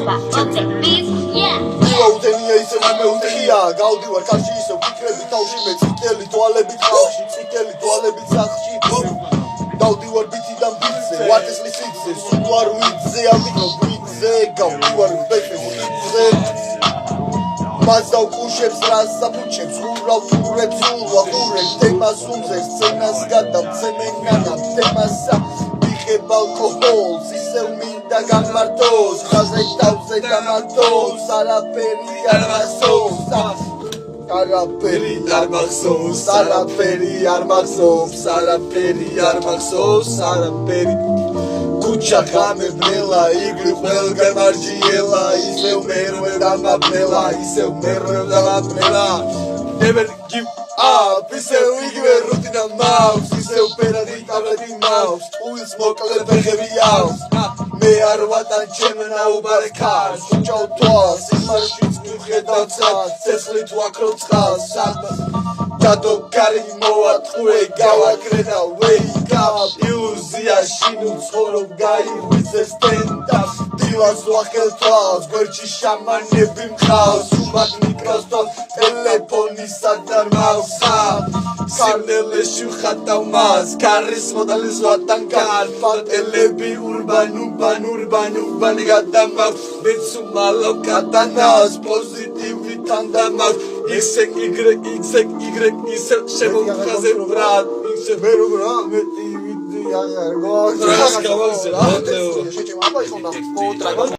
ხდება კონცეფტის უდენია ისევ მეუთხია გავდივარ კარში ისევ ფიქრები თავში მე წითელი თვალები ხალხში წითელი თვალები სახში დავდივარ ბიციდან ბიცზე ვარტის მისიცზე სულ არ ვიცზე ამიტომ ვიცზე გავდივარ ბეჭდზე მას დავკუშებს რას საფუჩებს ურავ თურებს უვაყურებს თემას უმზეს სცენას გადავცემენანა თემასა ვიხებ ალკოჰოლს ისევ მინდა გამართოს ხაზე თავზე დამართოს არაფერი არ მახსოვს არაფერი არ მახსოვს არაფერი არ მახსოვს არაფერი არ მახსოვს არაფერი Kucha khame blela igri belga margiela iseu merwe damaplela iseu merwe damaplela Never give up iseu igre rutina mouse iseu peradi tableti mouse Uils mokle begeviaus Me ar vatan chemna ubarkars Chau twas imarshits mikhedavtsat Tseslit vakrotskhas Dato kari moatkhue gavakreda wake up Iluzia shinu tsorom გაიღვიძე სტენდაპს დილას ვახელთავს გვერდში შამანები მყავს უმად მიკროსფონს ტელეფონისა და მავსა სინელეში ხატავ მას კარის მოდალის ვატან კარ პატელები ურბანი გადამავს მეცუმალო კატანას პოზიტივითან დამავს ისე ისე შემოხაზე ბრატ ისე მე როგორ ამეტი Traga,